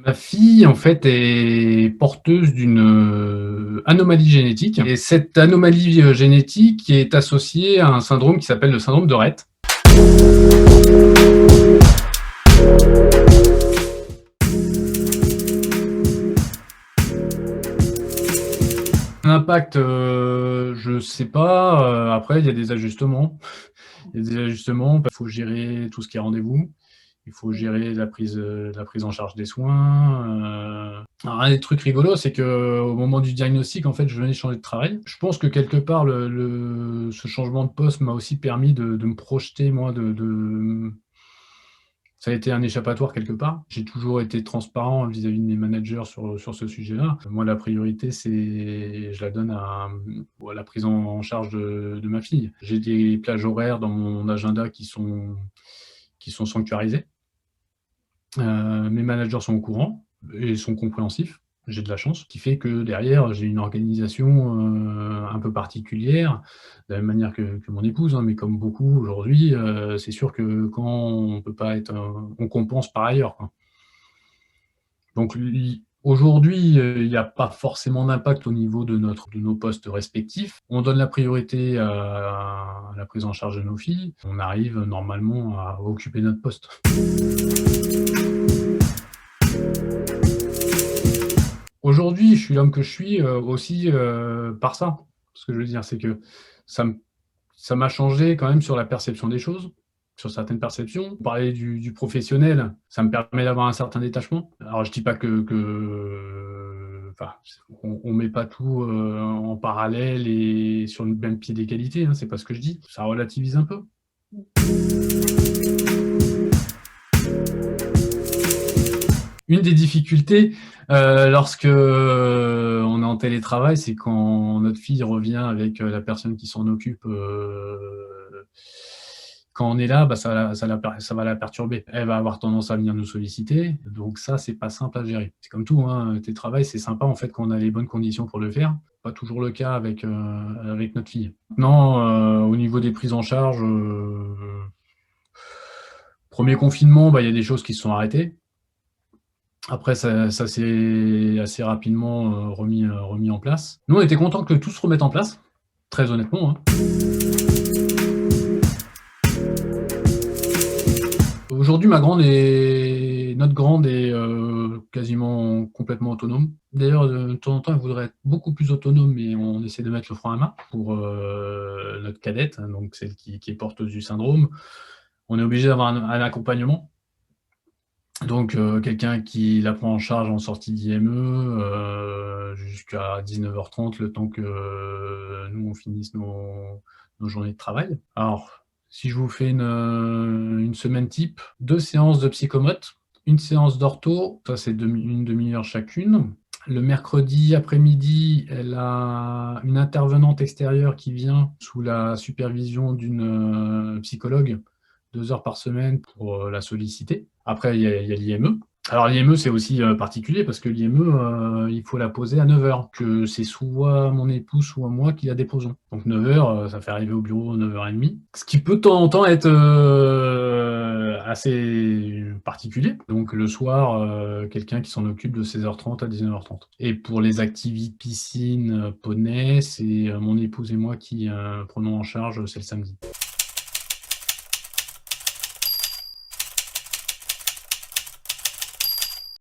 Ma fille, en fait, est porteuse d'une, anomalie génétique et cette anomalie, génétique est associée à un syndrome qui s'appelle le syndrome de Rett. L'impact, je sais pas, après il y a des ajustements. Il y a des ajustements, il faut gérer tout ce qui est rendez-vous. Il faut gérer la prise en charge des soins. Alors, un des trucs rigolos, c'est qu'au moment du diagnostic, en fait, je venais de changer de travail. Je pense que quelque part, ce changement de poste m'a aussi permis de me projeter, moi, ça a été un échappatoire quelque part. J'ai toujours été transparent vis-à-vis de mes managers sur ce sujet-là. Moi, la priorité, je la donne à la prise en charge de ma fille. J'ai des plages horaires dans mon agenda qui sont sanctuarisées. Mes managers sont au courant et sont compréhensifs. J'ai de la chance, ce qui fait que derrière, j'ai une organisation un peu particulière, de la même manière que mon épouse, hein, mais comme beaucoup aujourd'hui, c'est sûr que quand on peut pas être, on compense par ailleurs, quoi. Donc aujourd'hui, il n'y a pas forcément d'impact au niveau de nos postes respectifs. On donne la priorité à la prise en charge de nos filles. On arrive normalement à occuper notre poste. Aujourd'hui, je suis l'homme que je suis, aussi, par ça. Ce que je veux dire, c'est que ça me ça m'a changé quand même sur la perception des choses, sur certaines perceptions. Parler du professionnel, ça me permet d'avoir un certain détachement. Alors je dis pas enfin, on met pas tout, en parallèle et sur le même pied d'égalité, hein, c'est pas ce que je dis. Ça relativise un peu. Une des difficultés, lorsque, on est en télétravail, c'est quand notre fille revient avec, la personne qui s'en occupe, quand on est là, bah, ça va la perturber. Elle va avoir tendance à venir nous solliciter, donc ça, c'est pas simple à gérer. C'est comme tout, hein, télétravail, c'est sympa, en fait, quand on a les bonnes conditions pour le faire. Pas toujours le cas avec notre fille. Non, au niveau des prises en charge, 1er confinement, bah, il y a des choses qui se sont arrêtées. Après, ça s'est assez rapidement remis en place. Nous, on était contents que tout se remette en place, très honnêtement, hein. Aujourd'hui, notre grande est quasiment complètement autonome. D'ailleurs, de temps en temps, elle voudrait être beaucoup plus autonome, mais on essaie de mettre le frein à main pour notre cadette, hein, donc celle qui est porteuse du syndrome. On est obligé d'avoir un accompagnement. Donc, quelqu'un qui la prend en charge en sortie d'IME, jusqu'à 19h30, le temps que nous, on finisse nos journées de travail. Alors, si je vous fais une semaine type, 2 séances de psychomote, 1 séance d'ortho, ça c'est une demi-heure chacune. Le mercredi après-midi, elle a une intervenante extérieure qui vient sous la supervision d'une psychologue, 2 heures par semaine pour la solliciter. Après, il y a l'IME. Alors l'IME, c'est aussi particulier parce que l'IME, il faut la poser à 9h, que c'est soit mon épouse, soit moi qui la déposons. Donc 9h, ça fait arriver au bureau 9h30. Ce qui peut de temps en temps être assez particulier. Donc le soir, quelqu'un qui s'en occupe de 16h30 à 19h30. Et pour les activités piscine, poney, c'est mon épouse et moi qui prenons en charge, c'est le samedi.